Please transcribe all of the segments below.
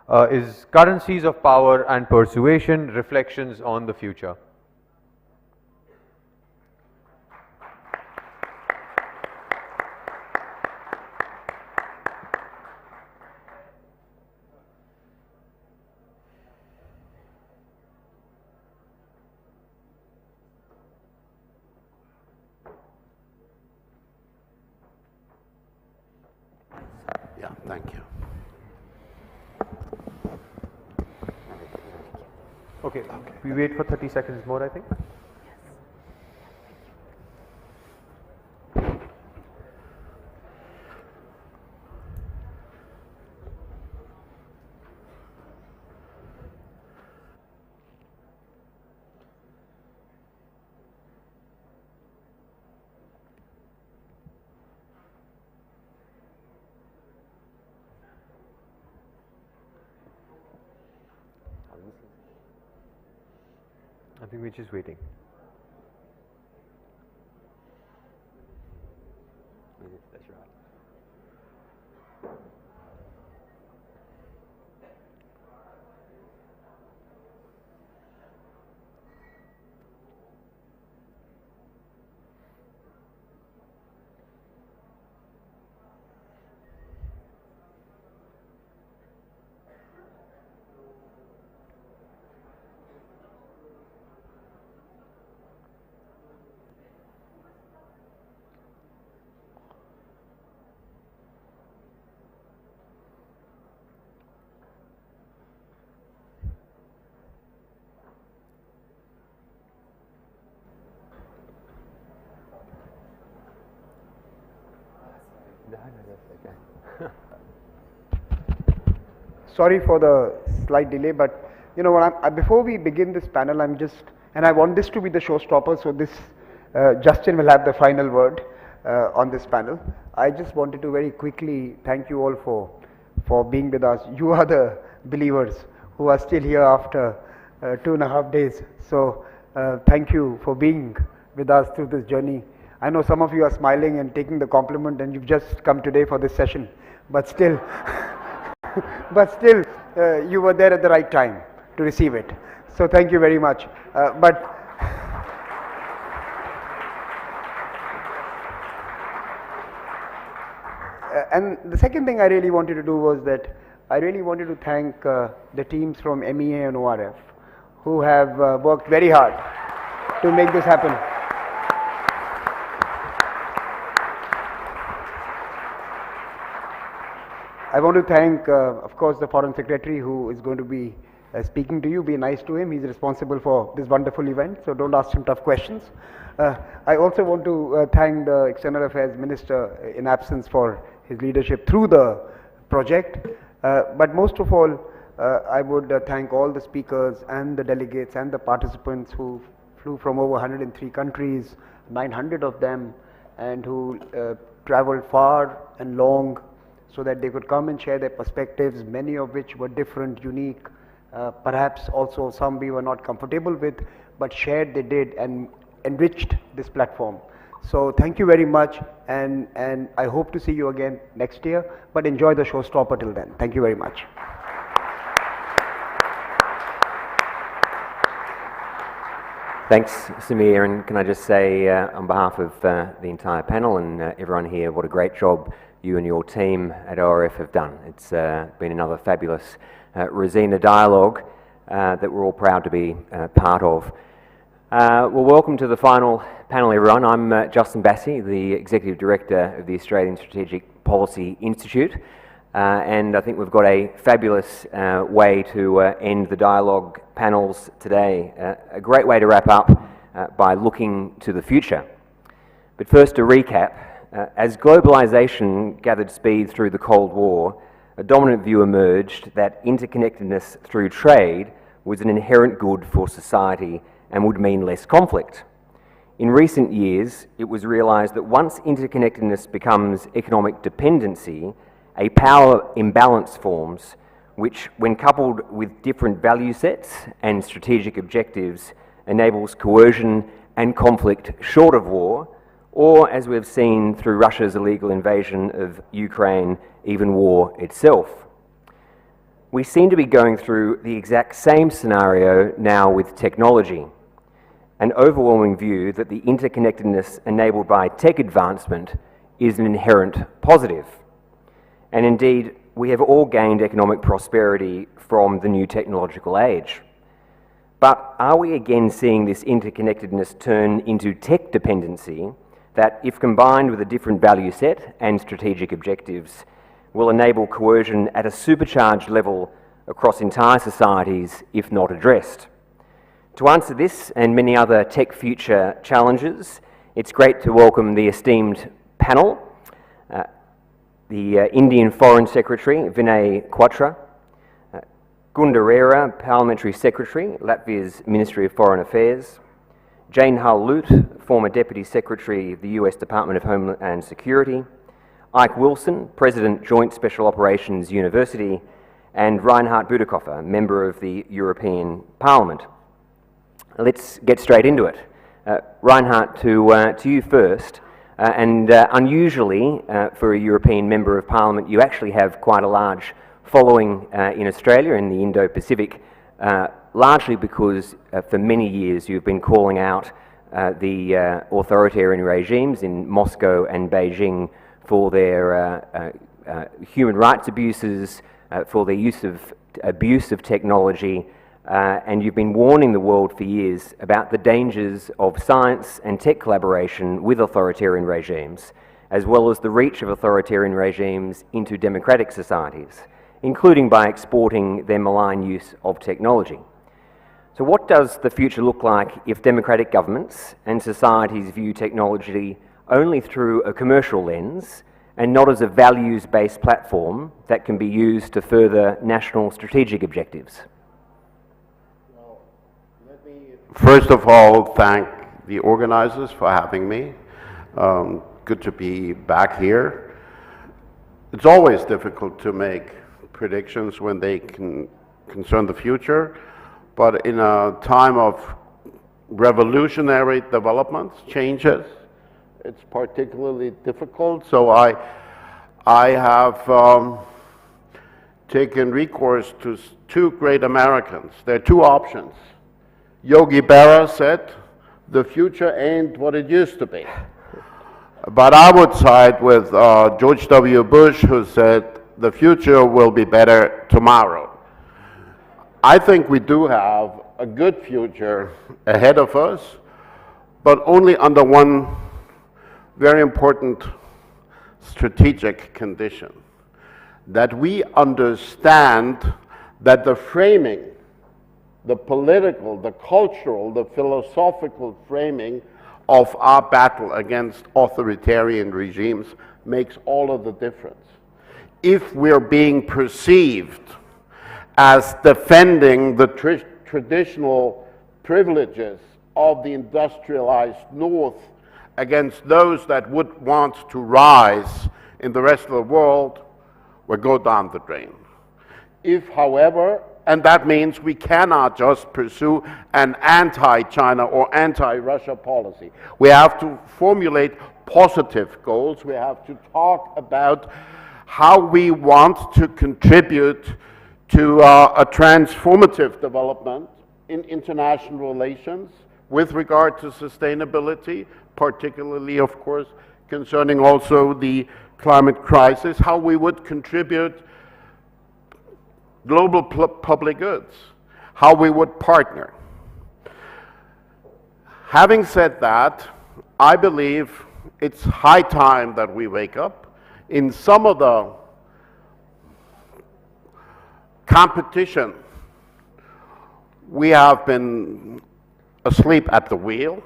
is Currencies of Power and Persuasion, Reflections on the Future. Yeah, thank you. Okay, we wait for 30 seconds more, I think. I think we're just waiting. That's right. No, that's okay. Sorry for the slight delay, but you know what? Before we begin this panel, and I want this to be the showstopper. So this Justin will have the final word on this panel. I just wanted to very quickly thank you all for being with us. You are the believers who are still here after 2.5 days. So thank you for being with us through this journey. I know some of you are smiling and taking the compliment, and you've just come today for this session, but still, you were there at the right time to receive it. So thank you very much. And the second thing I really wanted to do was that I really wanted to thank the teams from MEA and ORF who have worked very hard to make this happen. I want to thank, of course, the Foreign Secretary who is going to be speaking to you. Be nice to him. He's responsible for this wonderful event, so don't ask him tough questions. I also want to thank the External Affairs Minister in absence for his leadership through the project. But most of all, I would thank all the speakers and the delegates and the participants who flew from over 103 countries, 900 of them, and who traveled far and long so that they could come and share their perspectives, many of which were different, unique, perhaps also some we were not comfortable with, but shared they did and enriched this platform. So thank you very much, and I hope to see you again next year, but enjoy the showstopper till then. Thank you very much. Thanks, Samir, and can I just say on behalf of the entire panel and everyone here, what a great job you and your team at ORF have done. It's been another fabulous Rosina dialogue that we're all proud to be part of. Well, welcome to the final panel, everyone. I'm Justin Bassey, the Executive Director of the Australian Strategic Policy Institute, and I think we've got a fabulous way to end the dialogue panels today. A great way to wrap up by looking to the future. But first, to recap, as globalisation gathered speed through the Cold War, a dominant view emerged that interconnectedness through trade was an inherent good for society and would mean less conflict. In recent years, it was realised that once interconnectedness becomes economic dependency, a power imbalance forms, which, when coupled with different value sets and strategic objectives, enables coercion and conflict short of war, or, as we've seen through Russia's illegal invasion of Ukraine, even war itself. we seem to be going through the exact same scenario now with technology. An overwhelming view that the interconnectedness enabled by tech advancement is an inherent positive. And indeed, we have all gained economic prosperity from the new technological age. But are we again seeing this interconnectedness turn into tech dependency that, if combined with a different value set and strategic objectives, will enable coercion at a supercharged level across entire societies if not addressed? To answer this and many other tech future challenges, it's great to welcome the esteemed panel, the Indian Foreign Secretary, Vinay Quatra, Gundarera, Parliamentary Secretary, Latvia's Ministry of Foreign Affairs, Jane Hull-Lute, former Deputy Secretary of the US Department of Homeland Security, Ike Wilson, President, Joint Special Operations University, and Reinhard Bütikofer, Member of the European Parliament. Let's get straight into it. Reinhard, to you first. Unusually, for a European Member of Parliament, you actually have quite a large following in Australia, in the Indo-Pacific, largely because for many years you've been calling out the authoritarian regimes in Moscow and Beijing for their human rights abuses, for their abuse of technology, and you've been warning the world for years about the dangers of science and tech collaboration with authoritarian regimes, as well as the reach of authoritarian regimes into democratic societies, including by exporting their malign use of technology. So what does the future look like if democratic governments and societies view technology only through a commercial lens and not as a values-based platform that can be used to further national strategic objectives? First of all, thank the organizers for having me. Good to be back here. It's always difficult to make predictions when they can concern the future, but in a time of revolutionary developments, changes, it's particularly difficult. So I have taken recourse to two great Americans. There are two options. Yogi Berra said, the future ain't what it used to be. But I would side with George W. Bush, who said, the future will be better tomorrow. I think we do have a good future ahead of us, but only under one very important strategic condition, that we understand that the framing, the political, the cultural, the philosophical framing of our battle against authoritarian regimes makes all of the difference. If we're being perceived as defending the traditional privileges of the industrialized North against those that would want to rise in the rest of the world, we'll go down the drain. If, however, and that means we cannot just pursue an anti-China or anti-Russia policy. We have to formulate positive goals. We have to talk about how we want to contribute to a transformative development in international relations with regard to sustainability, particularly, of course, concerning also the climate crisis, how we would contribute global public goods, how we would partner. Having said that, I believe it's high time that we wake up. In some of the competition, we have been asleep at the wheel.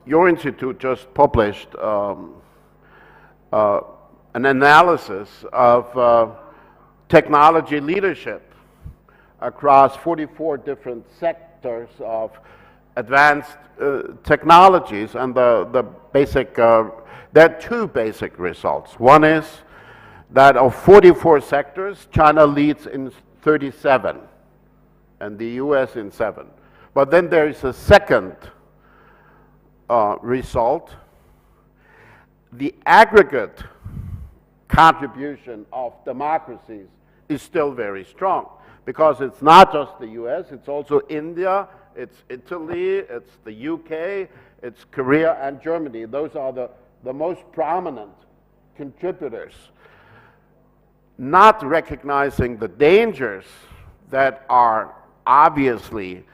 Your institute just published an analysis of technology leadership across 44 different sectors of advanced technologies, and the basic, there are two basic results. One is that of 44 sectors, China leads in 37, and the US in 7. But then there is a second result. The aggregate contribution of democracies is still very strong, because it's not just the US, it's also India, it's Italy, it's the UK, it's Korea and Germany. Those are the most prominent contributors. Not recognizing the dangers that are obviously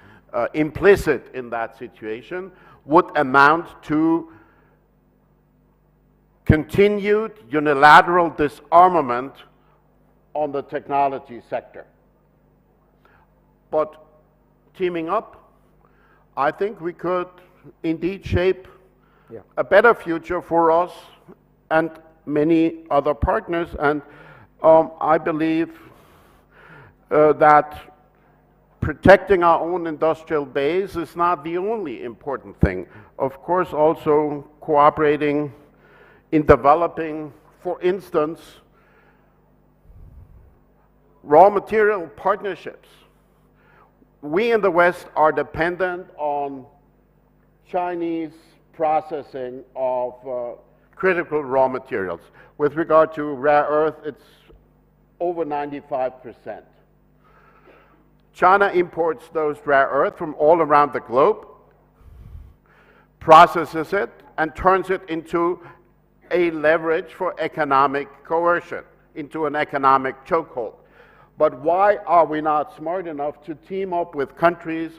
implicit in that situation would amount to continued unilateral disarmament on the technology sector. But teaming up, I think we could indeed shape a better future for us and many other partners. And I believe that protecting our own industrial base is not the only important thing. Of course, also cooperating in developing, for instance, raw material partnerships. We in the West are dependent on Chinese processing of critical raw materials. With regard to rare earth, it's over 95%. China imports those rare earth from all around the globe, processes it, and turns it into a leverage for economic coercion, into an economic chokehold. But why are we not smart enough to team up with countries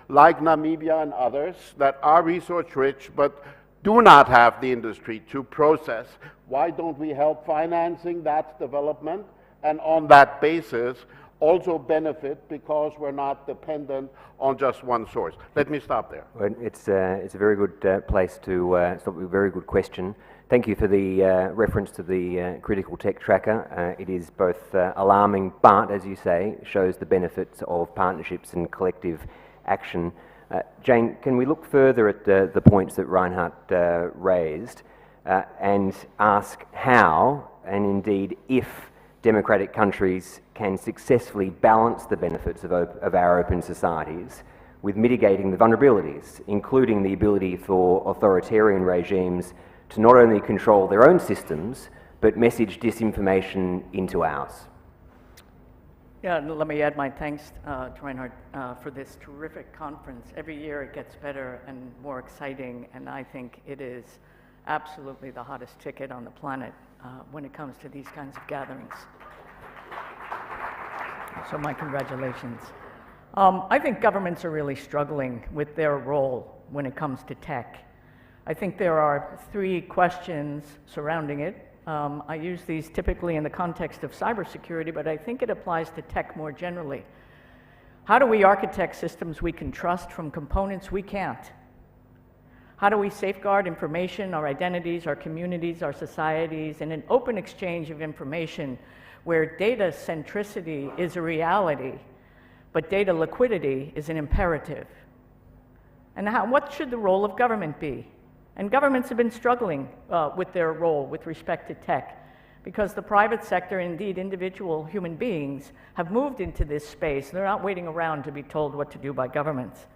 like Namibia and others that are resource rich but do not have the industry to process? Why don't we help financing that development, and on that basis also benefit, because we're not dependent on just one source? Let me stop there. Well, it's a very good place to stop with a very good question. Thank you for the reference to the critical tech tracker. It is both alarming, but as you say, shows the benefits of partnerships and collective action. Jane, can we look further at the points that Reinhard raised and ask how, and indeed if, democratic countries can successfully balance the benefits of our open societies with mitigating the vulnerabilities, including the ability for authoritarian regimes to not only control their own systems, but message disinformation into ours? Yeah, let me add my thanks to Reinhard for this terrific conference. Every year it gets better and more exciting, and I think it is absolutely the hottest ticket on the planet when it comes to these kinds of gatherings. So my congratulations. I think governments are really struggling with their role when it comes to tech. I think there are three questions surrounding it. I use these typically in the context of cybersecurity, but I think it applies to tech more generally. How do we architect systems we can trust from components we can't? How do we safeguard information, our identities, our communities, our societies, in an open exchange of information where data centricity is a reality, but data liquidity is an imperative? And what should the role of government be? And governments have been struggling with their role with respect to tech, because the private sector, indeed individual human beings, have moved into this space. They're not waiting around to be told what to do by governments.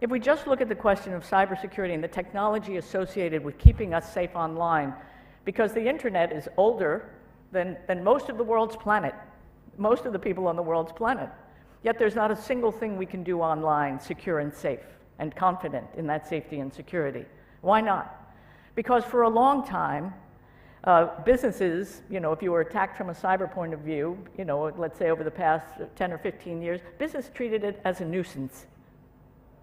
If we just look at the question of cybersecurity and the technology associated with keeping us safe online, because the internet is older than most of the world's planet, most of the people on the world's planet, yet there's not a single thing we can do online secure and safe and confident in that safety and security. Why not? Because for a long time, businesses, if you were attacked from a cyber point of view, let's say over the past 10 or 15 years, business treated it as a nuisance.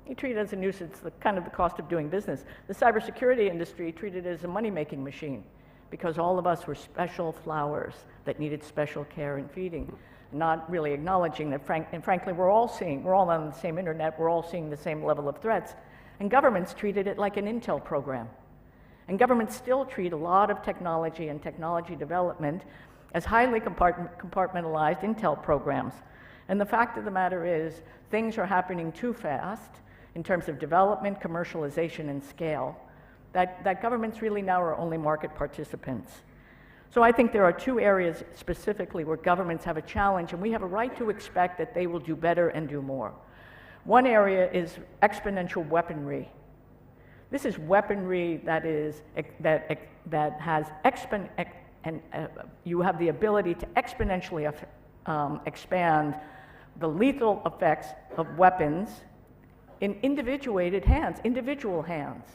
You treat it as a nuisance, the cost of doing business. The cybersecurity industry treated it as a money-making machine, because all of us were special flowers that needed special care and feeding, not really acknowledging that, frankly, we're all on the same internet, we're all seeing the same level of threats. And governments treated it like an intel program. And governments still treat a lot of technology and technology development as highly compartmentalized intel programs. And the fact of the matter is, things are happening too fast in terms of development, commercialization, and scale, that governments really now are only market participants. So I think there are two areas specifically where governments have a challenge, and we have a right to expect that they will do better and do more. One area is exponential weaponry. This is weaponry that has you have the ability to exponentially expand the lethal effects of weapons in individuated hands, individual hands.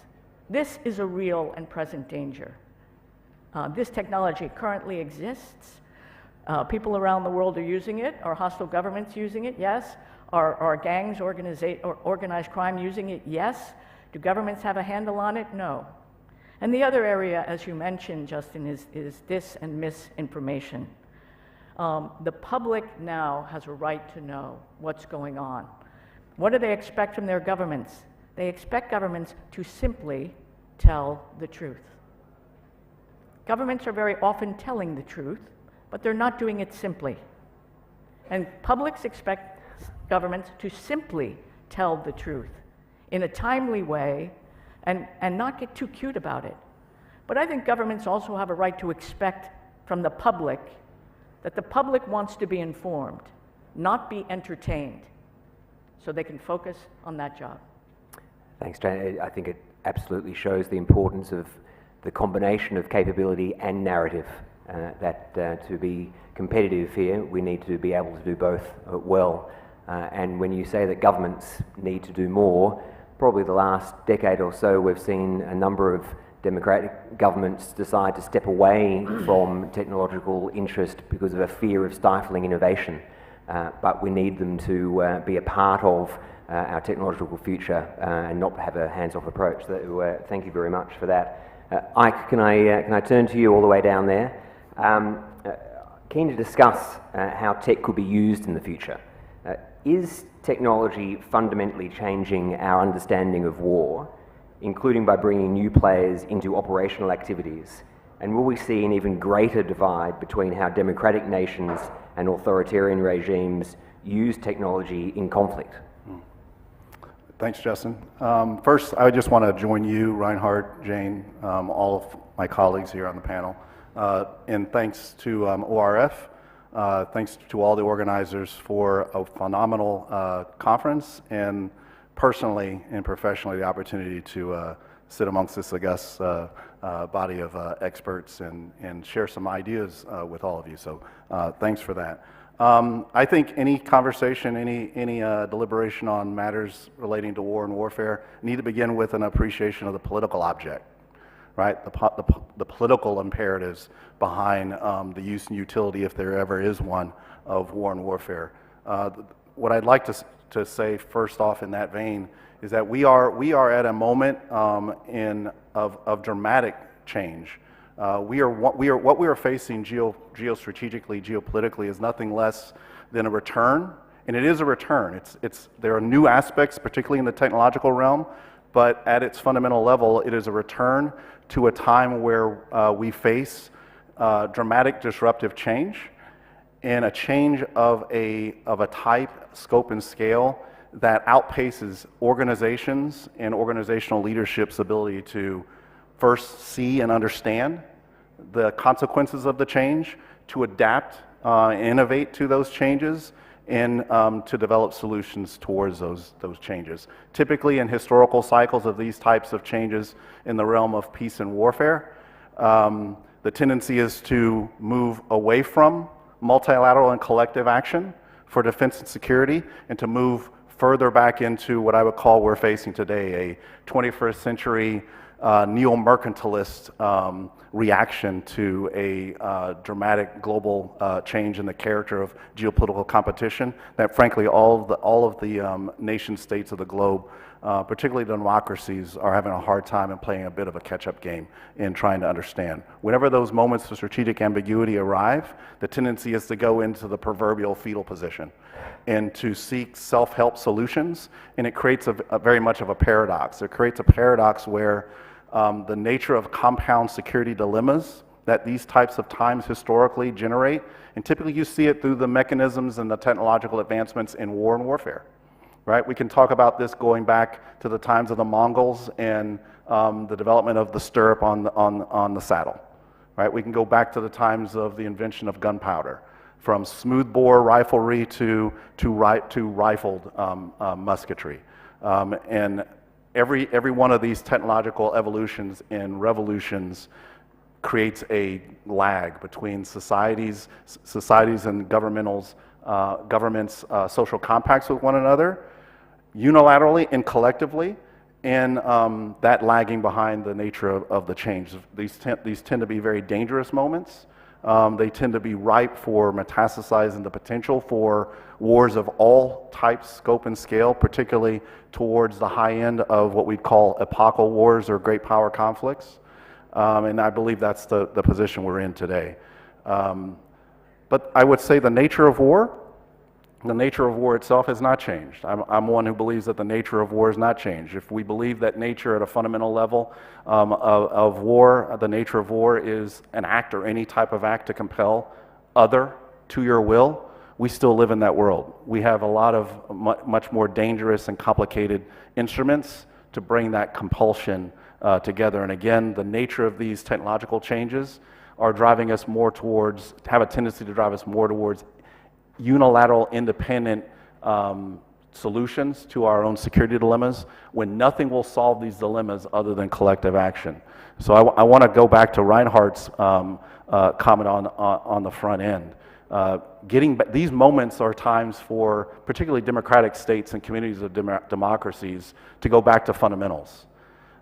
This is a real and present danger. This technology currently exists. People around the world are using it. Are hostile governments using it? Yes. Are gangs, or organized crime using it? Yes. Do governments have a handle on it? No. And the other area, as you mentioned, Justin, is dis and misinformation. The public now has a right to know what's going on. What do they expect from their governments? They expect governments to simply tell the truth. Governments are very often telling the truth, but they're not doing it simply. And publics expect governments to simply tell the truth in a timely way and not get too cute about it. But I think governments also have a right to expect from the public that the public wants to be informed, not be entertained, so they can focus on that job. Thanks, Jane. I think it absolutely shows the importance of the combination of capability and narrative, that to be competitive here, we need to be able to do both well. And when you say that governments need to do more, probably the last decade or so, we've seen a number of democratic governments decide to step away from technological interest because of a fear of stifling innovation. But we need them to be a part of our technological future and not have a hands-off approach. So, thank you very much for that. Ike, can I turn to you all the way down there? Keen to discuss how tech could be used in the future. Is technology fundamentally changing our understanding of war, including by bringing new players into operational activities? And will we see an even greater divide between how democratic nations and authoritarian regimes use technology in conflict? Thanks, Justin. First, I just want to join you, Reinhard, Jane, all of my colleagues here on the panel, and thanks to ORF. Thanks to all the organizers for a phenomenal conference, and personally and professionally the opportunity to sit amongst this august body of experts and share some ideas with all of you. So thanks for that. I think any conversation, any deliberation on matters relating to war and warfare need to begin with an appreciation of the political object, right? The political imperatives behind the use and utility, if there ever is one, of war and warfare. What I'd like to say first off in that vein is that we are at a moment of dramatic change. What we are facing geostrategically, geopolitically, is nothing less than a return, and it is a return. There are new aspects, particularly in the technological realm, but at its fundamental level, it is a return to a time where we face dramatic disruptive change, and a change of a type, scope, and scale that outpaces organizations and organizational leadership's ability to first see and understand the consequences of the change, to adapt and innovate to those changes, and to develop solutions towards those changes. Typically in historical cycles of these types of changes in the realm of peace and warfare, the tendency is to move away from multilateral and collective action for defense and security, and to move further back into what I would call we're facing today, a 21st century neo-mercantilist reaction to a dramatic global change in the character of geopolitical competition that frankly all of the nation states of the globe, particularly democracies, are having a hard time and playing a bit of a catch-up game in trying to understand. Whenever those moments of strategic ambiguity arrive, the tendency is to go into the proverbial fetal position and to seek self-help solutions, and it creates a very much of a paradox. It creates a paradox where the nature of compound security dilemmas that these types of times historically generate, and typically you see it through the mechanisms and the technological advancements in war and warfare, right? We can talk about this going back to the times of the Mongols and the development of the stirrup on the saddle, right? We can go back to the times of the invention of gunpowder, from smoothbore riflery to rifled musketry, and every one of these technological evolutions and revolutions creates a lag between societies and governments' social compacts with one another, unilaterally and collectively, and that lagging behind the nature of the change. These tend to be very dangerous moments. They tend to be ripe for metastasizing the potential for wars of all types, scope, and scale, particularly towards the high end of what we'd call epochal wars or great power conflicts. And I believe that's the position we're in today. But I would say the nature of war itself has not changed. I'm one who believes that the nature of war has not changed. If we believe that nature at a fundamental level of war, the nature of war is an act or any type of act to compel other to your will, we still live in that world. We have a lot of much more dangerous and complicated instruments to bring that compulsion together. And again, the nature of these technological changes are driving us more towards, have a tendency to drive us more towards unilateral, independent solutions to our own security dilemmas, when nothing will solve these dilemmas other than collective action. So I want to go back to Reinhardt's comment on the front end. These moments are times for particularly democratic states and communities of democracies to go back to fundamentals.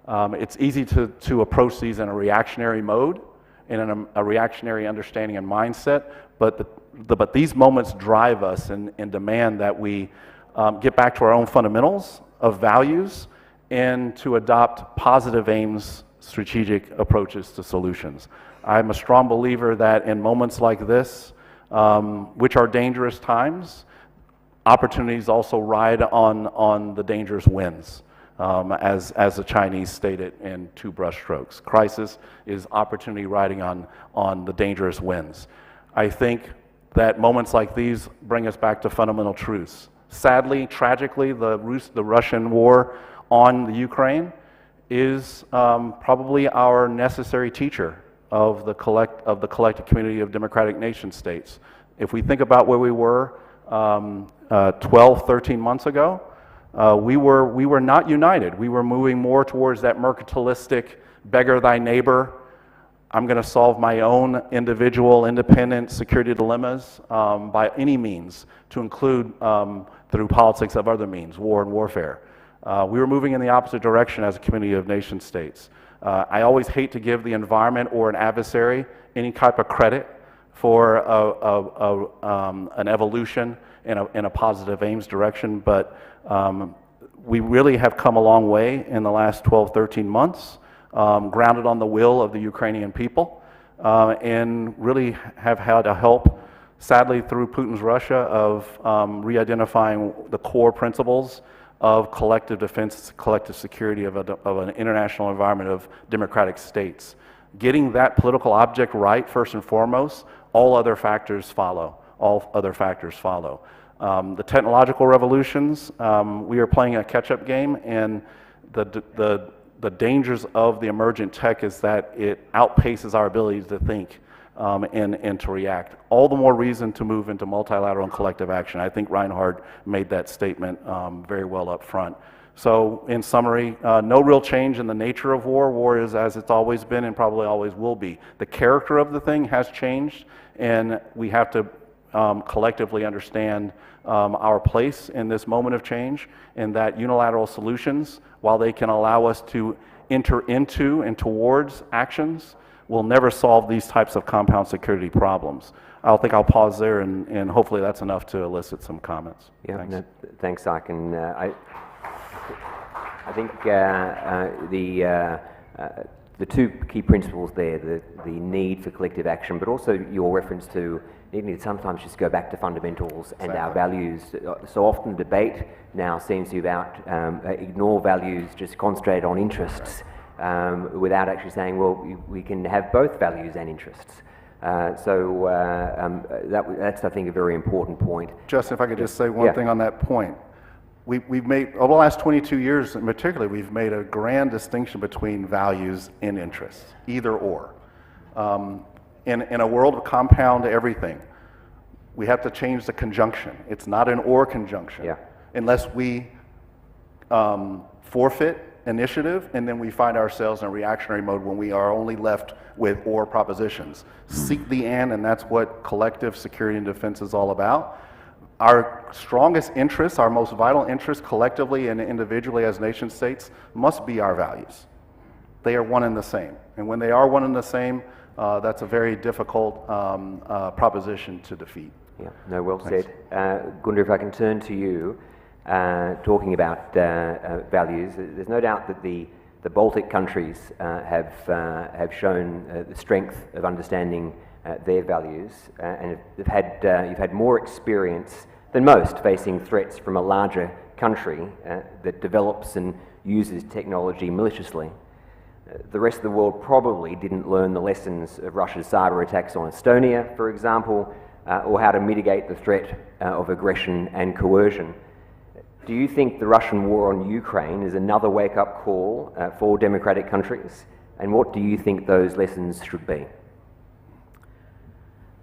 It's easy to approach these in a reactionary mode, in a reactionary understanding and mindset, but these moments drive us and demand that we get back to our own fundamentals of values and to adopt positive aims, strategic approaches to solutions. I'm a strong believer that in moments like this, which are dangerous times, opportunities also ride on the dangerous winds. As the Chinese stated in two brushstrokes. Crisis is opportunity riding on the dangerous winds. I think that moments like these bring us back to fundamental truths. Sadly, tragically, the Russian war on the Ukraine is probably our necessary teacher of the collective community of democratic nation states. If we think about where we were 12, 13 months ago, we were not united. We were moving more towards that mercantilistic, beggar thy neighbor. I'm going to solve my own individual, independent security dilemmas by any means, to include through politics of other means, war and warfare. We were moving in the opposite direction as a community of nation states. I always hate to give the environment or an adversary any type of credit for an evolution in a positive aims direction, but we really have come a long way in the last 12, 13 months, grounded on the will of the Ukrainian people, and really have had a help, sadly through Putin's Russia, of re-identifying the core principles of collective defense, collective security of an international environment of democratic states. Getting that political object right, first and foremost, all other factors follow. The technological revolutions, we are playing a catch-up game, and the dangers of the emergent tech is that it outpaces our ability to think and to react. All the more reason to move into multilateral and collective action. I think Reinhardt made that statement very well up front. So in summary, no real change in the nature of war. War is as it's always been and probably always will be. The character of the thing has changed, and we have to collectively understand our place in this moment of change, and that unilateral solutions, while they can allow us to enter into and towards actions, will never solve these types of compound security problems. I think I'll pause there, and hopefully that's enough to elicit some comments. Yeah, Thanks. no, thanks, Ike. And I think the two key principles there, the need for collective action, but also your reference to needing to sometimes just go back to fundamentals and our values. So often debate now seems to ignore values, just concentrate on interests, without actually saying, well, we can have both values and interests. That's, I think, a very important point. Justin, if I could just say one thing on that point. We've made, over the last 22 years in particular, we've made a grand distinction between values and interests, either or. In a world of compound everything, we have to change the conjunction. It's not an or conjunction. Yeah. Unless we forfeit initiative, and then we find ourselves in a reactionary mode when we are only left with or propositions. Seek the and that's what collective security and defense is all about. Our strongest interests, our most vital interests collectively and individually as nation states must be our values. They are one and the same. And when they are one and the same, that's a very difficult proposition to defeat. Yeah, no, well said. Gunda, if I can turn to you, talking about values, there's no doubt that the Baltic countries have shown the strength of understanding their values, and you've had more experience than most facing threats from a larger country that develops and uses technology maliciously. The rest of the world probably didn't learn the lessons of Russia's cyber attacks on Estonia, for example, or how to mitigate the threat of aggression and coercion. Do you think the Russian war on Ukraine is another wake-up call for democratic countries? And what do you think those lessons should be?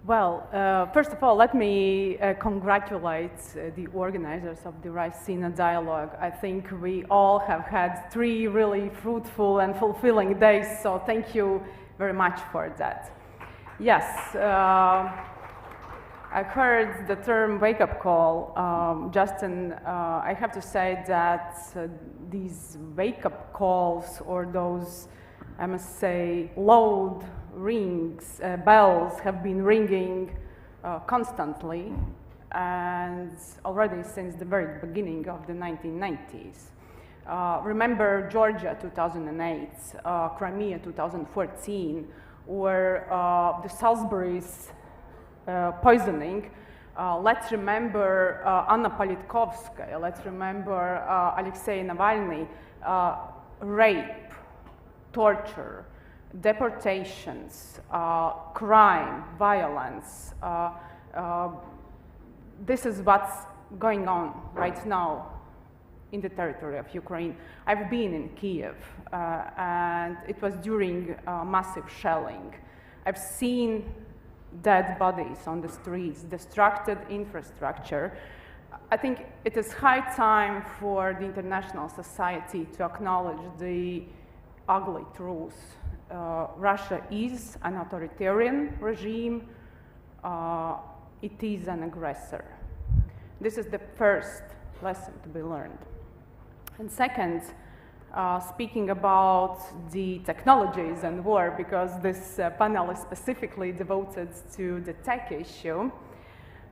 Well, first of all, let me congratulate the organizers of the Ricina Dialogue. I think we all have had 3 really fruitful and fulfilling days, so thank you very much for that. Yes, I heard the term wake-up call. Justin, I have to say that these wake-up calls, or those, I must say, loud rings, bells have been ringing constantly, and already since the very beginning of the 1990s. Remember Georgia 2008, Crimea 2014, or the Salisbury's poisoning. Let's remember Anna Politkovskaya, let's remember Alexei Navalny, rape, torture, deportations, crime, violence. This is what's going on right now in the territory of Ukraine. I've been in Kiev, and it was during massive shelling. I've seen dead bodies on the streets, destructed infrastructure. I think it is high time for the international society to acknowledge the ugly truth. Russia is an authoritarian regime. It is an aggressor. This is the first lesson to be learned. And second, speaking about the technologies and war, because this panel is specifically devoted to the tech issue,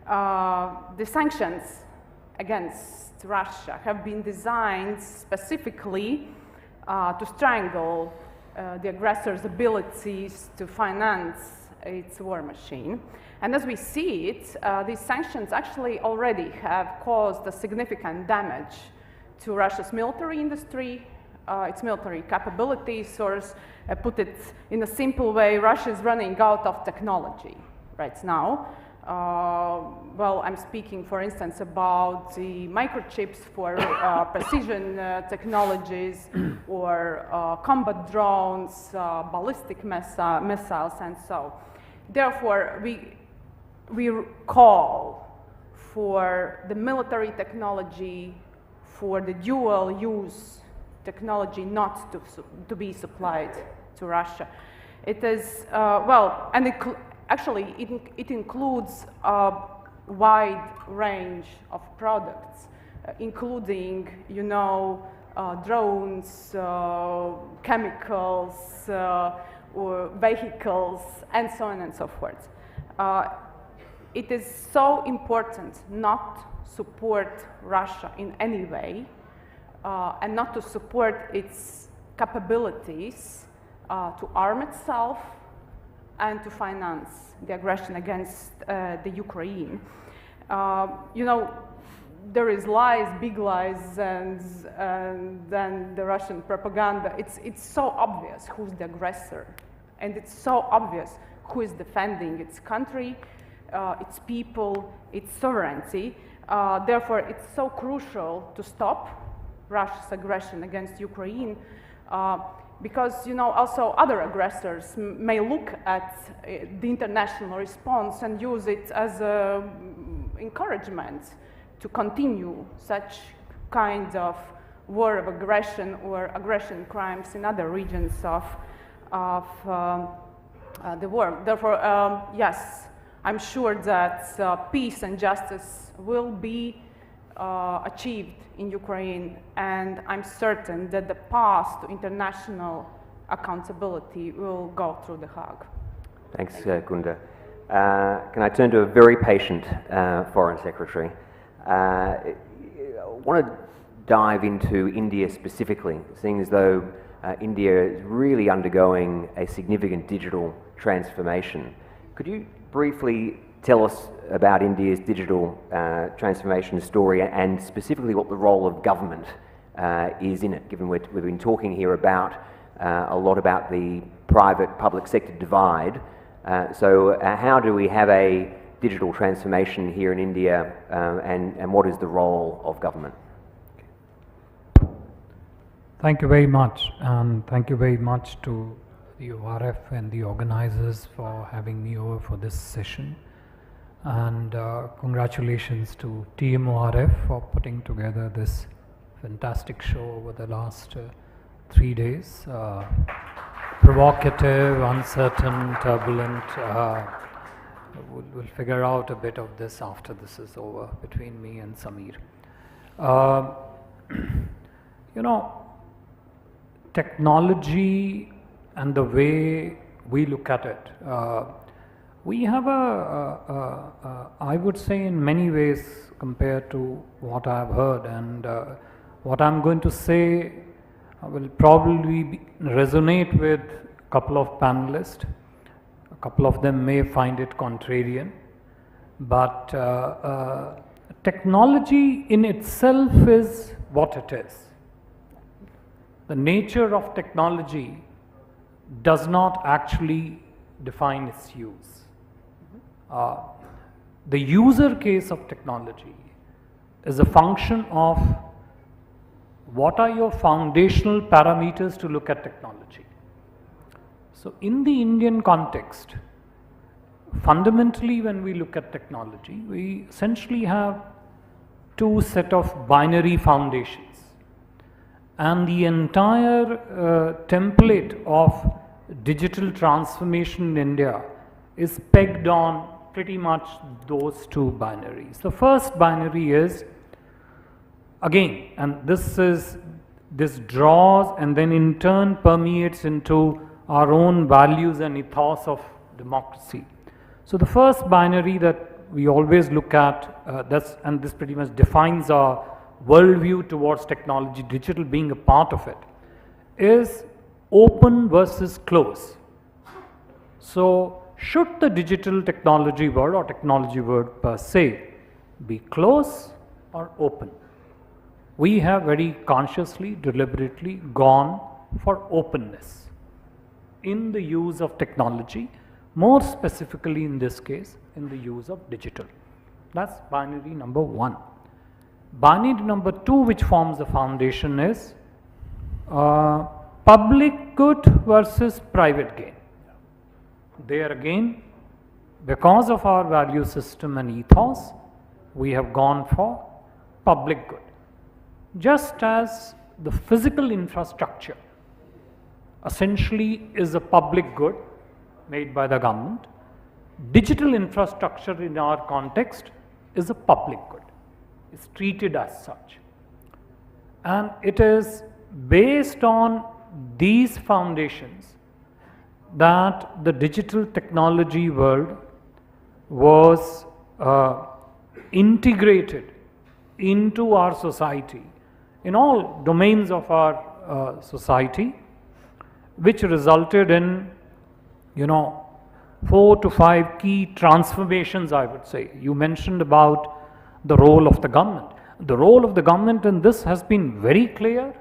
the sanctions against Russia have been designed specifically to strangle the aggressor's abilities to finance its war machine. And as we see it, these sanctions actually already have caused a significant damage to Russia's military industry, its military capabilities, or put it in a simple way, Russia is running out of technology right now. Well, I'm speaking, for instance, about the microchips for precision technologies, or combat drones, ballistic missiles, and so. Therefore, we call for the military technology, for the dual-use technology not to be supplied to Russia. It is, well, and actually, it includes a wide range of products, including, you know, drones, chemicals, or vehicles, and so on and so forth. It is so important not support Russia in any way, and not to support its capabilities to arm itself and to finance the aggression against the Ukraine. You know, there is lies, big lies, and then the Russian propaganda. It's so obvious who's the aggressor, and it's so obvious who is defending its country, its people, its sovereignty. Therefore, it's so crucial to stop Russia's aggression against Ukraine, because, you know, also other aggressors may look at the international response and use it as an encouragement to continue such kind of war of aggression or aggression crimes in other regions of the world. Therefore, yes, I'm sure that peace and justice will be achieved in Ukraine, and I'm certain that the path to international accountability will go through The Hague. Thanks, Gunda. Can I turn to a very patient Foreign Secretary? I want to dive into India specifically, seeing as though India is really undergoing a significant digital transformation. Could you briefly tell us about India's digital transformation story and specifically what the role of government is in it, given we've been talking here about a lot about the private-public sector divide. So how do we have a digital transformation here in India, and what is the role of government? Thank you very much, and thank you very much to the ORF and the organizers for having me over for this session. And congratulations to Team ORF for putting together this fantastic show over the last 3 days. Provocative, uncertain, turbulent. We'll figure out a bit of this after this is over between me and Samir. You know, technology and the way we look at it, we have I would say in many ways compared to what I've heard, and what I'm going to say will probably resonate with a couple of panelists. A couple of them may find it contrarian, but technology in itself is what it is. The nature of technology does not actually define its use. The user case of technology is a function of what are your foundational parameters to look at technology. So in the Indian context, fundamentally when we look at technology, we essentially have two set of binary foundations. And the entire template of digital transformation in India is pegged on pretty much those two binaries. The first binary is, again, and this draws and then in turn permeates into our own values and ethos of democracy. So the first binary that we always look at, and this pretty much defines our worldview towards technology, digital being a part of it, is open versus close. So should the digital technology world or technology world per se be close or open? We have very consciously, deliberately gone for openness in the use of technology, more specifically in this case in the use of digital. That's binary number one. Binary number two, which forms the foundation, is public good versus private gain. There again, because of our value system and ethos, we have gone for public good. Just as the physical infrastructure essentially is a public good made by the government, digital infrastructure in our context is a public good. It's treated as such. And it is based on these foundations that the digital technology world was integrated into our society in all domains of our society, which resulted in, 4 to 5 key transformations, I would say. You mentioned about the role of the government. The role of the government in this has been very clear,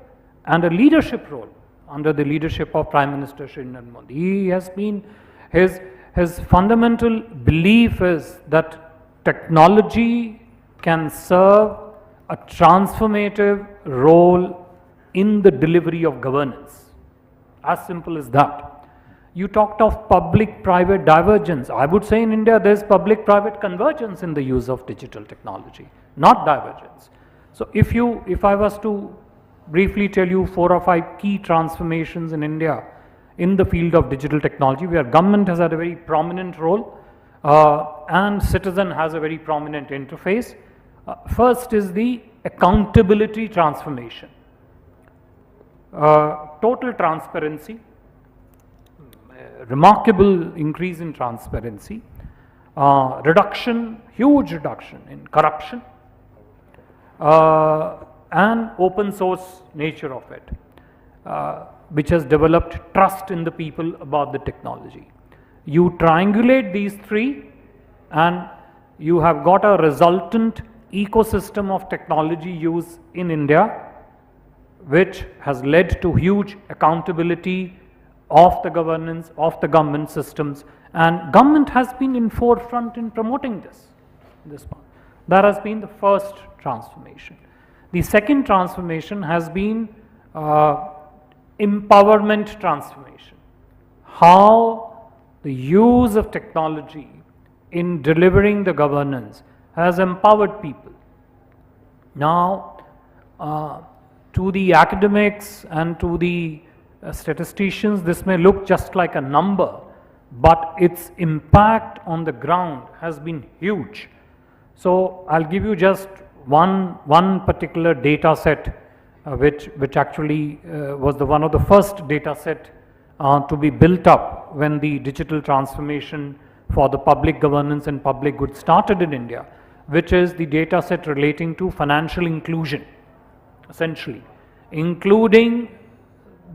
and a leadership role under the leadership of Prime Minister Shri Narendra Modi. He has been, his fundamental belief is that technology can serve a transformative role in the delivery of governance. As simple as that. You talked of public-private divergence. I would say in India there is public-private convergence in the use of digital technology, not divergence. So if I was to briefly tell you 4 or 5 key transformations in India in the field of digital technology, where government has had a very prominent role and citizen has a very prominent interface. First is the accountability transformation. Total transparency, remarkable increase in transparency, reduction, huge reduction in corruption, and open source nature of it, which has developed trust in the people about the technology. You triangulate these three and you have got a resultant ecosystem of technology use in India, which has led to huge accountability of the governance, of the government systems, and government has been in forefront in promoting this part. That has been the first transformation. The second transformation has been empowerment transformation. How the use of technology in delivering the governance has empowered people. Now, to the academics and to the statisticians, this may look just like a number, but its impact on the ground has been huge. So I'll give you just one particular data set, which actually was one of the first data set to be built up when the digital transformation for the public governance and public good started in India, which is the data set relating to financial inclusion, essentially, including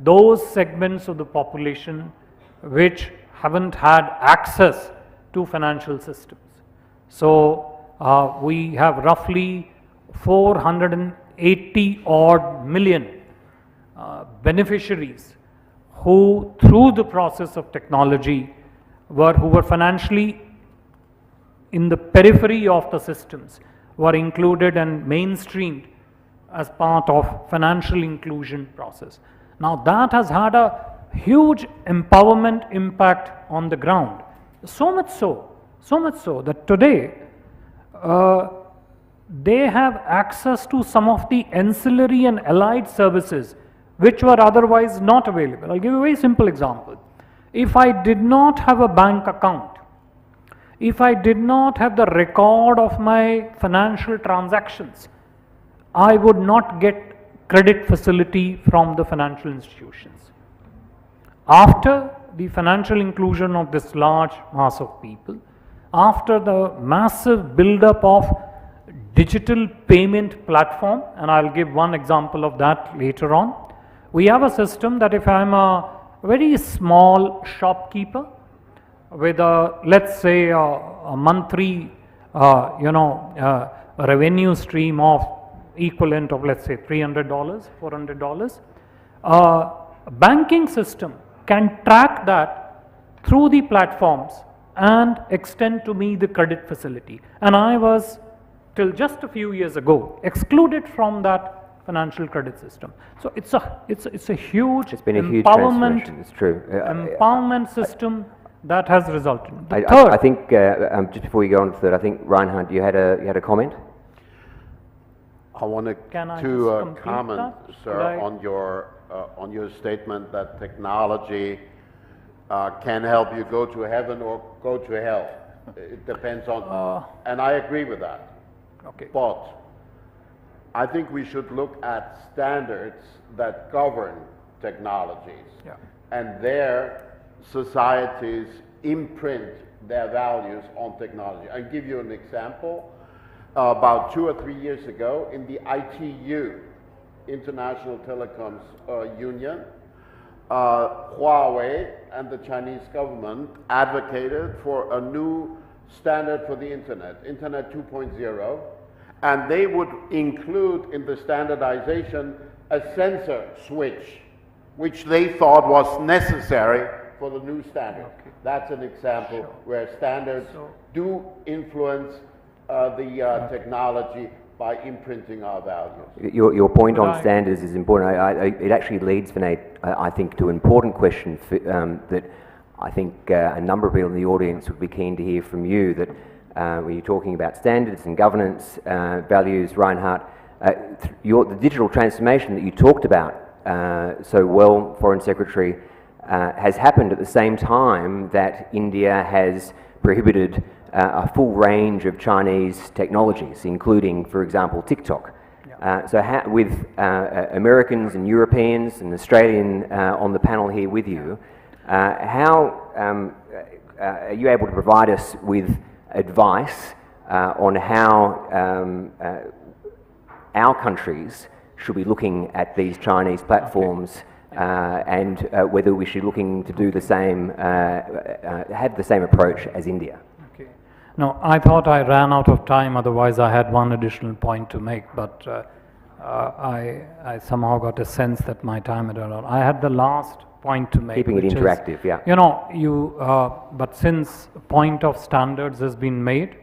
those segments of the population which haven't had access to financial systems. So we have roughly 480 odd million beneficiaries who, through the process of technology, who were financially in the periphery of the systems, were included and mainstreamed as part of financial inclusion process. Now that has had a huge empowerment impact on the ground. So much so that today they have access to some of the ancillary and allied services which were otherwise not available. I'll give you a very simple example. If I did not have a bank account, if I did not have the record of my financial transactions, I would not get credit facility from the financial institutions. After the financial inclusion of this large mass of people, after the massive build-up of digital payment platform, and I'll give one example of that later on, we have a system that if I'm a very small shopkeeper with a, let's say, a monthly, revenue stream of equivalent of, let's say, $300, $400, banking system can track that through the platforms and extend to me the credit facility. And I was, till just a few years ago, excluded from that financial credit system. So it's a huge, it's been a huge empowerment, transformation, it's true. empowerment system that has resulted. I think just before you go on to that, I think Reinhard, you had a comment. I wanted to comment, sir, on your statement that technology can help you go to heaven or go to hell. It depends on, and I agree with that. Okay. But I think we should look at standards that govern technologies, and their societies imprint their values on technology. I'll give you an example. About 2 or 3 years ago, in the ITU, International Telecoms Union, Huawei and the Chinese government advocated for a new standard for the Internet, Internet 2.0, and they would include in the standardization a sensor switch, which they thought was necessary for the new standard. Okay. That's an example where standards do influence the technology by imprinting our values. Your point on standards is important. It actually leads, Vinay, I think, to an important question that I think a number of people in the audience would be keen to hear from you, that when you're talking about standards and governance values, Reinhard, the digital transformation that you talked about so well, Foreign Secretary, has happened at the same time that India has prohibited a full range of Chinese technologies, including, for example, TikTok. So with Americans and Europeans and Australian on the panel here with you, how are you able to provide us with advice on how our countries should be looking at these Chinese platforms and whether we should be looking to do the same, have the same approach as India? Okay. No, I thought I ran out of time, otherwise I had one additional point to make, but I somehow got a sense that my time had run out. I had the last point to make. Keeping it interactive, yeah. You know, but since point of standards has been made,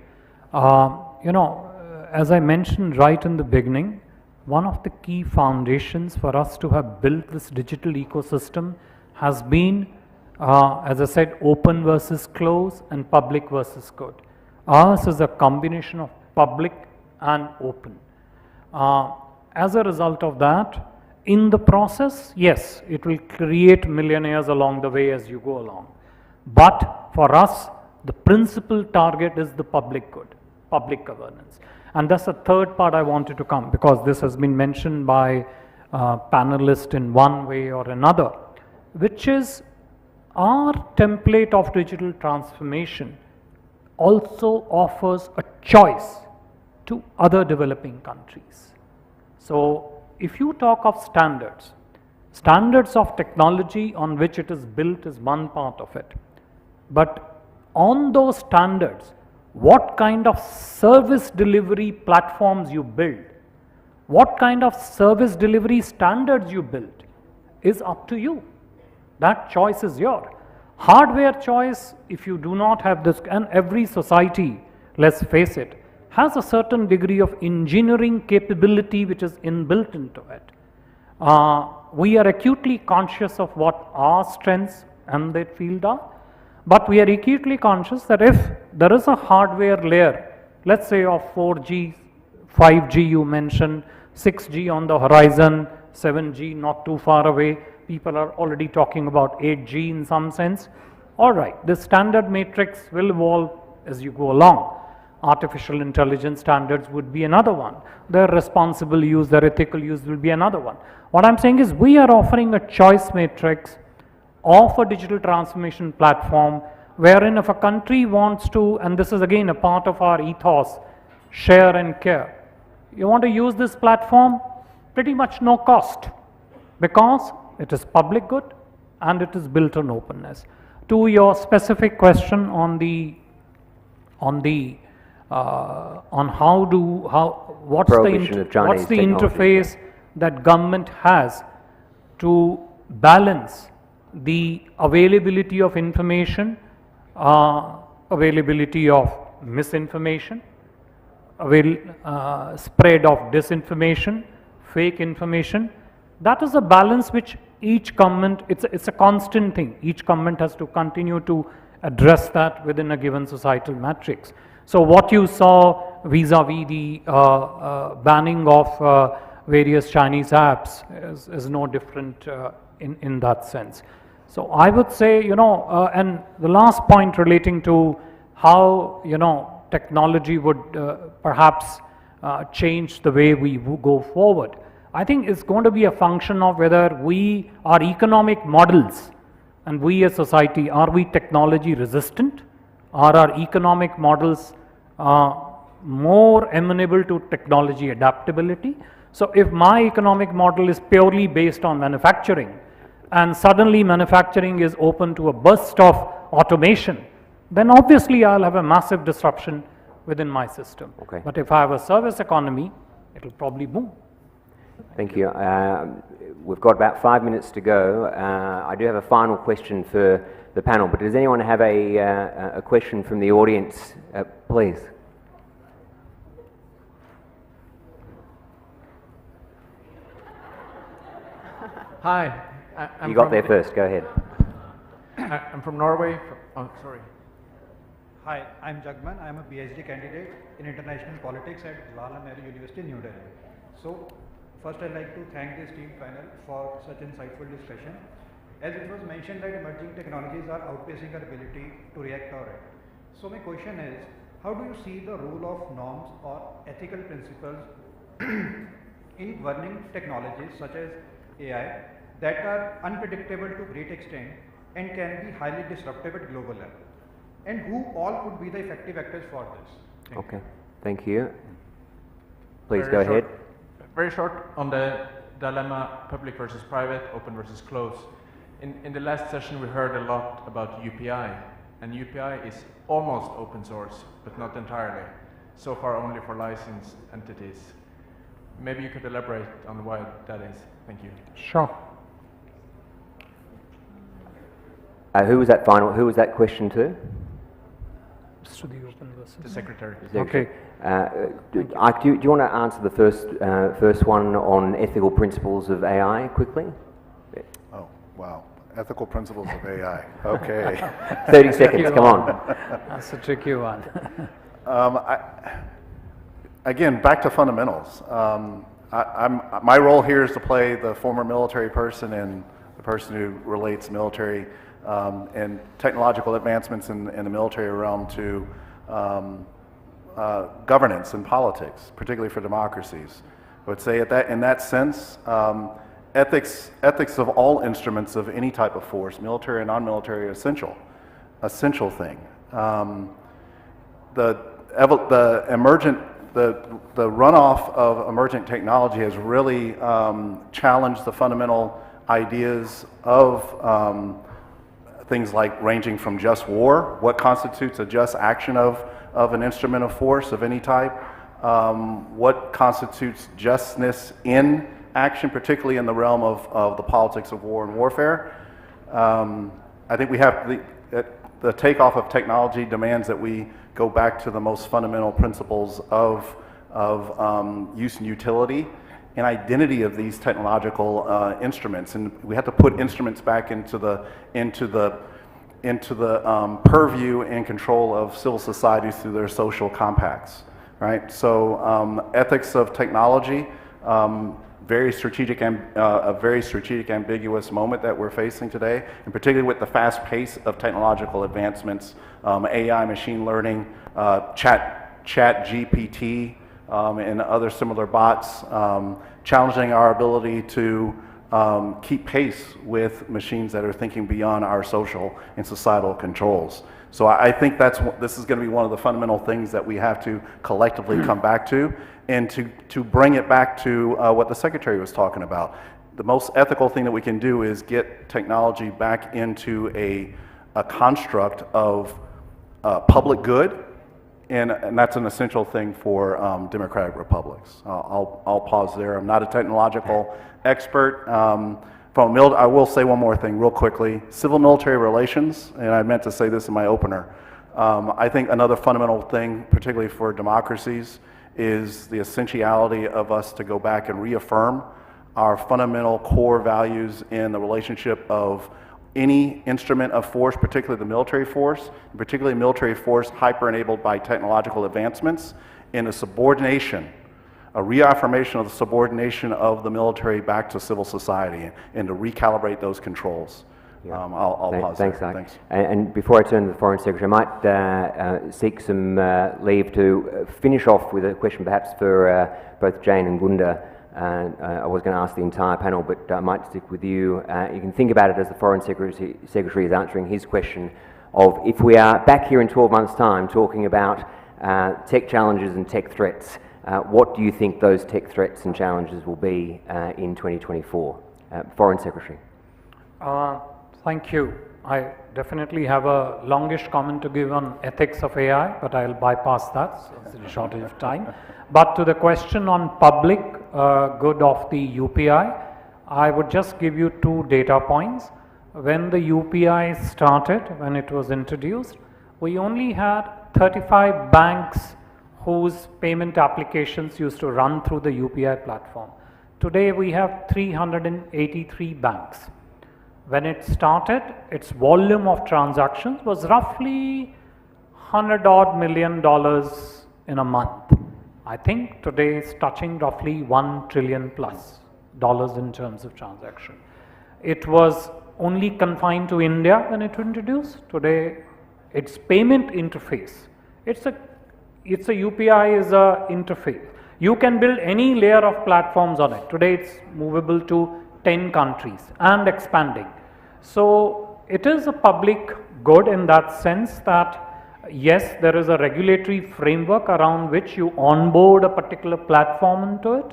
you know, as I mentioned right in the beginning, one of the key foundations for us to have built this digital ecosystem has been, as I said, open versus close and public versus good. Ours is a combination of public and open. As a result of that, in the process, yes, it will create millionaires along the way as you go along. But for us, the principal target is the public good, public governance. And that's the third part I wanted to come, because this has been mentioned by panelists in one way or another, which is our template of digital transformation also offers a choice to other developing countries. So if you talk of standards, standards of technology on which it is built is one part of it. But on those standards, what kind of service delivery platforms you build, what kind of service delivery standards you build is up to you. That choice is yours. Hardware choice, if you do not have this, and every society, let's face it, has a certain degree of engineering capability which is inbuilt into it. We are acutely conscious of what our strengths and that field are, but we are acutely conscious that if there is a hardware layer, let's say of 4G, 5G you mentioned, 6G on the horizon, 7G not too far away, people are already talking about 8G in some sense. All right, the standard matrix will evolve as you go along. Artificial intelligence standards would be another one. Their responsible use, their ethical use will be another one. What I'm saying is we are offering a choice matrix of a digital transformation platform wherein if a country wants to, and this is again a part of our ethos, share and care. You want to use this platform, pretty much no cost, because it is public good and it is built on openness. To your specific question on what's the interface that government has to balance the availability of information, availability of misinformation, spread of disinformation, fake information. That is a balance which each government, it's a constant thing. Each government has to continue to address that within a given societal matrix. So what you saw vis-a-vis the banning of various Chinese apps is no different in that sense. So I would say, you know, and the last point relating to how, you know, technology would perhaps change the way we go forward. I think it's going to be a function of whether our economic models and we as society, are we technology resistant? Are our economic models more amenable to technology adaptability? So if my economic model is purely based on manufacturing, and suddenly manufacturing is open to a burst of automation, then obviously I'll have a massive disruption within my system. Okay. But if I have a service economy, it'll probably boom. Thank you. We've got about 5 minutes to go. I do have a final question for the panel, but does anyone have a question from the audience? Please. Hi. You got there first, go ahead. I'm from Norway. Oh, sorry. Hi, I'm Jagman. I'm a PhD candidate in international politics at Jawaharlal Nehru University, New Delhi. So, first I'd like to thank this team panel for such insightful discussion. As it was mentioned that emerging technologies are outpacing our ability to react or act. So my question is, how do you see the role of norms or ethical principles in governing technologies such as AI that are unpredictable to great extent and can be highly disruptive at global level? And who all could be the effective actors for this? Okay, thank you. Please go ahead. Very short on the dilemma public versus private, open versus closed. In the last session we heard a lot about UPI, and UPI is almost open source, but not entirely. So far only for licensed entities. Maybe you could elaborate on why that is. Thank you. Sure. Who was that final? Who was that question to? To the open versus. The secretary. Okay. Do you want to answer the first one on ethical principles of AI quickly? Oh, wow. Ethical principles of AI. Okay. 30 seconds, come on. That's a tricky one. Again, back to fundamentals. My role here is to play the former military person and the person who relates military and technological advancements in the military realm to governance and politics, particularly for democracies. I would say in that sense, ethics of all instruments of any type of force, military and non-military, are essential thing. The runoff of emergent technology has really challenged the fundamental ideas of things like ranging from just war, what constitutes a just action of an instrument of force of any type, what constitutes justness in action, particularly in the realm of the politics of war and warfare. I think we have the takeoff of technology demands that we go back to the most fundamental principles of use and utility and identity of these technological instruments, and we have to put instruments back into the purview and control of civil societies through their social compacts, right? So ethics of technology, very strategic and a very strategic, ambiguous moment that we're facing today, and particularly with the fast pace of technological advancements, AI, machine learning, chat GPT, and other similar bots, challenging our ability to keep pace with machines that are thinking beyond our social and societal controls. So I think this is going to be one of the fundamental things that we have to collectively come back to, and to bring it back to what the Secretary was talking about. The most ethical thing that we can do is get technology back into a construct of public good, and that's an essential thing for democratic republics. I'll pause there. I'm not a technological expert. I will say one more thing real quickly. Civil-military relations, and I meant to say this in my opener, I think another fundamental thing, particularly for democracies, is the essentiality of us to go back and reaffirm our fundamental core values in the relationship of any instrument of force, particularly the military force, and particularly military force hyper-enabled by technological advancements, in a subordination, a reaffirmation of the subordination of the military back to civil society, and to recalibrate those controls. Yeah. I'll pause Thanks, there. Thanks. And before I turn to the Foreign Secretary, I might seek some leave to finish off with a question perhaps for both Jane and Gunda. I was going to ask the entire panel, but I might stick with you. You can think about it as the Foreign Secretary is answering his question of, if we are back here in 12 months' time talking about tech challenges and tech threats, what do you think those tech threats and challenges will be in 2024? Foreign Secretary. Thank you. I definitely have a longish comment to give on ethics of AI, but I'll bypass that, so it's a shortage of time. But to the question on public good of the UPI, I would just give you 2 data points. When the UPI started, when it was introduced, we only had 35 banks whose payment applications used to run through the UPI platform. Today we have 383 banks. When it started, its volume of transactions was roughly $100 odd million in a month. I think today it's touching roughly $1 trillion plus dollars in terms of transaction. It was only confined to India when it was introduced. Today, its payment interface, it's a UPI is a interface. You can build any layer of platforms on it. Today, it's movable to 10 countries and expanding. So it is a public good in that sense that yes, there is a regulatory framework around which you onboard a particular platform into it,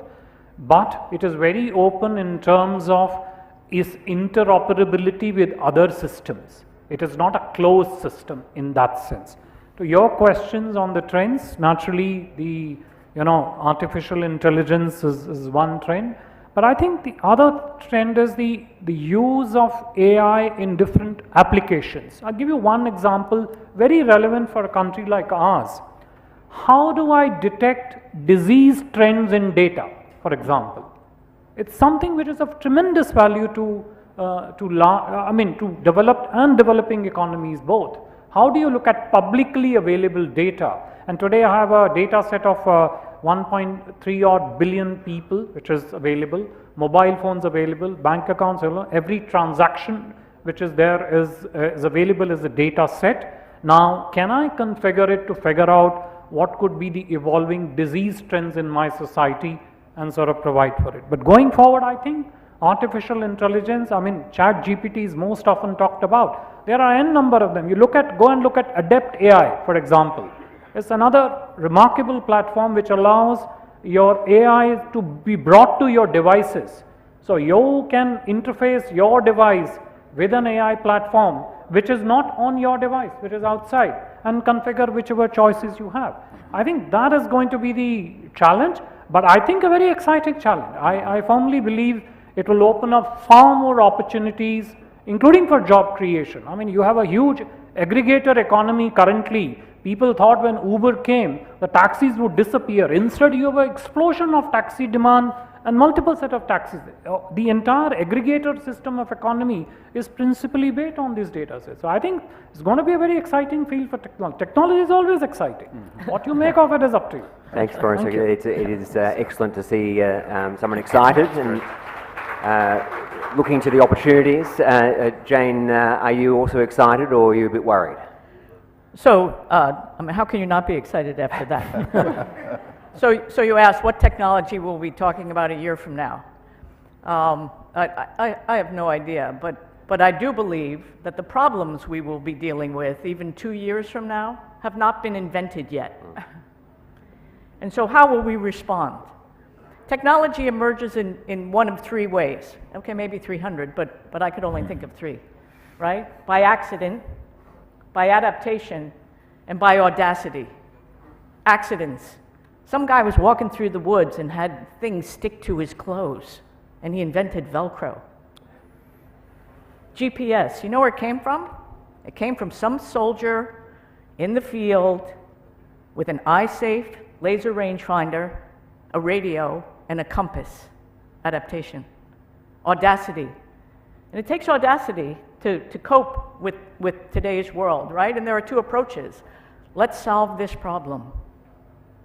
but it is very open in terms of its interoperability with other systems. It is not a closed system in that sense. To your questions on the trends, naturally the artificial intelligence is one trend, but I think the other trend is the use of AI in different applications. I'll give you one example, very relevant for a country like ours. How do I detect disease trends in data, for example? It's something which is of tremendous value to developed and developing economies both. How do you look at publicly available data? And today I have a data set of 1.3 odd billion people which is available, mobile phones available, bank accounts available, every transaction which is there is available as a data set. Now can I configure it to figure out what could be the evolving disease trends in my society and sort of provide for it. But going forward, I think artificial intelligence, ChatGPT is most often talked about. There are n number of them. Go and look at Adept AI, for example. It's another remarkable platform which allows your AI to be brought to your devices. So you can interface your device with an AI platform which is not on your device, which is outside, and configure whichever choices you have. I think that is going to be the challenge, but I think a very exciting challenge. I firmly believe it will open up far more opportunities, including for job creation. You have a huge aggregator economy currently. People thought when Uber came, the taxis would disappear. Instead, you have an explosion of taxi demand and multiple set of taxis. The entire aggregator system of economy is principally based on these data sets. So I think it's going to be a very exciting field for technology. Technology is always exciting. What you make of it is up to you. Thanks, Boris. It is excellent to see someone excited and looking to the opportunities. Jane, are you also excited or are you a bit worried? So, how can you not be excited after that? So you asked, what technology will we be talking about a year from now? I have no idea, but I do believe that the problems we will be dealing with even 2 years from now have not been invented yet. And so how will we respond? Technology emerges in one of three ways. Okay, maybe 300, but I could only think of three, right? By accident, by adaptation, and by audacity. Accidents. Some guy was walking through the woods and had things stick to his clothes, and he invented Velcro. GPS, you know where it came from? It came from some soldier in the field with an eye-safe laser rangefinder, a radio, and a compass. Adaptation. Audacity. And it takes audacity to cope with today's world, right? And there are two approaches. Let's solve this problem,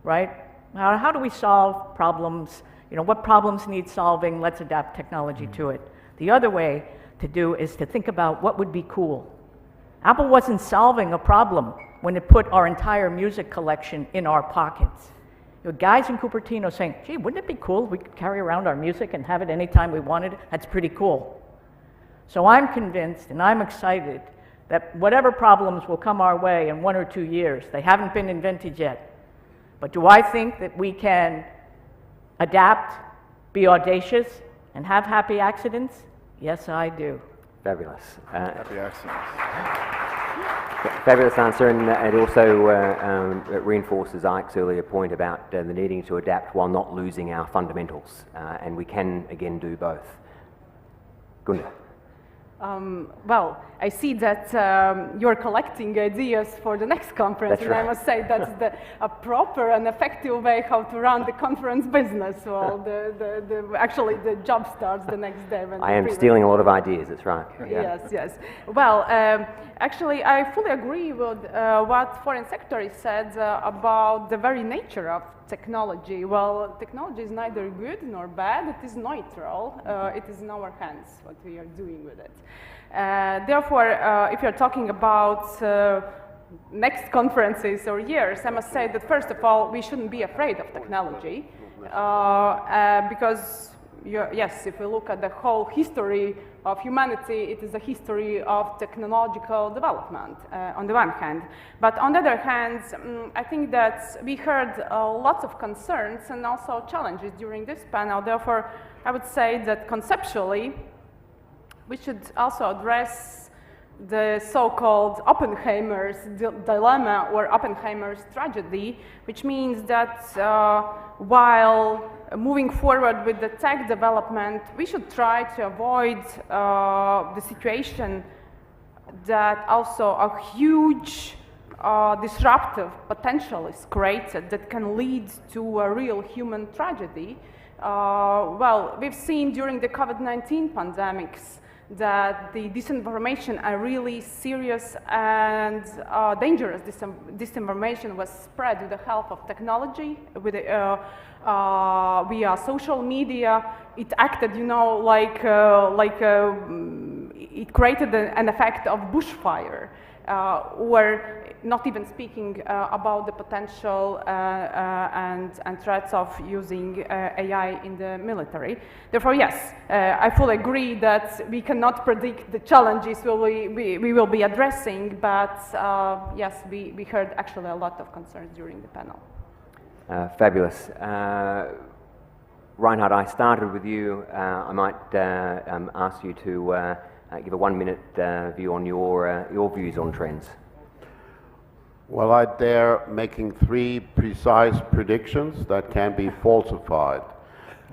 right? How do we solve problems? What problems need solving? Let's adapt technology to it. The other way to do is to think about what would be cool. Apple wasn't solving a problem when it put our entire music collection in our pockets. Guys in Cupertino saying, gee, wouldn't it be cool if we could carry around our music and have it anytime we wanted? That's pretty cool. So I'm convinced and I'm excited that whatever problems will come our way in 1 or 2 years, they haven't been invented yet. But do I think that we can adapt, be audacious, and have happy accidents? Yes, I do. Fabulous. Happy accidents. Fabulous answer, and it also reinforces Ike's earlier point about the needing to adapt while not losing our fundamentals, and we can again do both. Gunda. Well, I see that you're collecting ideas for the next conference, That's and right. I must say that's a proper and effective way how to run the conference business. Well, actually the job starts the next day. When I am stealing a lot of ideas, that's right. Yes, yes. Well, actually, I fully agree with what Foreign Secretary said about the very nature of technology. Well, technology is neither good nor bad. It is neutral. It is in our hands what we are doing with it. Therefore, if you're talking about next conferences or years, I must say that first of all, we shouldn't be afraid of technology because yes, if we look at the whole history of humanity, it is a history of technological development on the one hand. But on the other hand, I think that we heard lots of concerns and also challenges during this panel. Therefore, I would say that conceptually, we should also address the so-called Oppenheimer's dilemma or Oppenheimer's tragedy, which means that while moving forward with the tech development, we should try to avoid the situation that also a huge disruptive potential is created that can lead to a real human tragedy. Well, we've seen during the COVID-19 pandemics that the disinformation, a really serious and dangerous disinformation was spread with the help of technology, with via social media. It acted, you know, like it created an effect of bushfire, or not even speaking about the potential and threats of using AI in the military. Therefore, yes, I fully agree that we cannot predict the challenges we will be addressing, but yes, we heard actually a lot of concerns during the panel. Fabulous. Reinhard, I started with you. I might ask you to give a 1-minute view on your views on trends. Well, I dare making 3 precise predictions that can be falsified.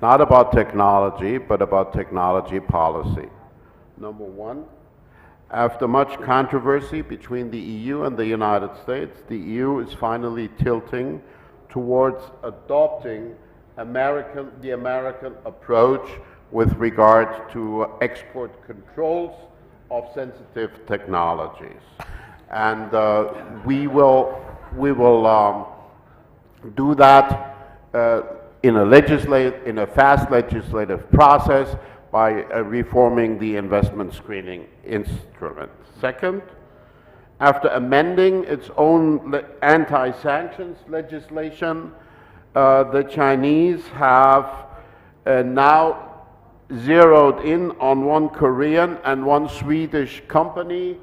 Not about technology, but about technology policy. Number 1, after much controversy between the EU and the United States, the EU is finally tilting towards adopting the American approach with regard to export controls of sensitive technologies. And we will do that in a fast legislative process by reforming the investment screening instrument. Second, after amending its own anti-sanctions legislation, the Chinese have now zeroed in on one Korean and one Swedish company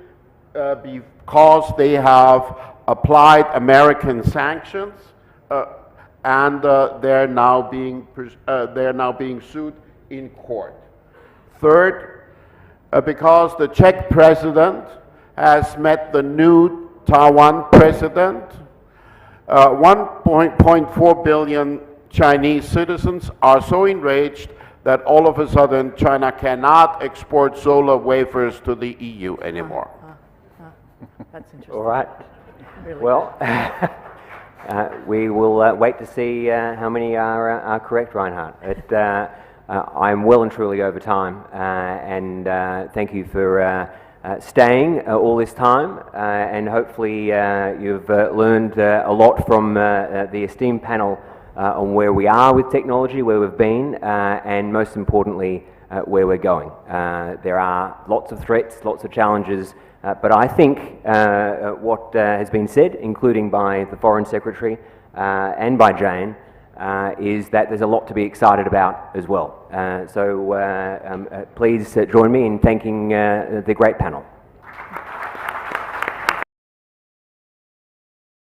because they have applied American sanctions, and they're now being sued in court. Third, because the Czech president has met the new Taiwan president, 1.4 billion Chinese citizens are so enraged that all of a sudden China cannot export solar wafers to the EU anymore. That's interesting. All right. Really Well, we will wait to see how many are correct, Reinhard. I'm well and truly over time, and thank you for staying all this time, and hopefully you've learned a lot from the esteemed panel on where we are with technology, where we've been, and most importantly, where we're going. There are lots of threats, lots of challenges, but I think what has been said, including by the Foreign Secretary and by Jane, is that there's a lot to be excited about as well. So please join me in thanking the great panel.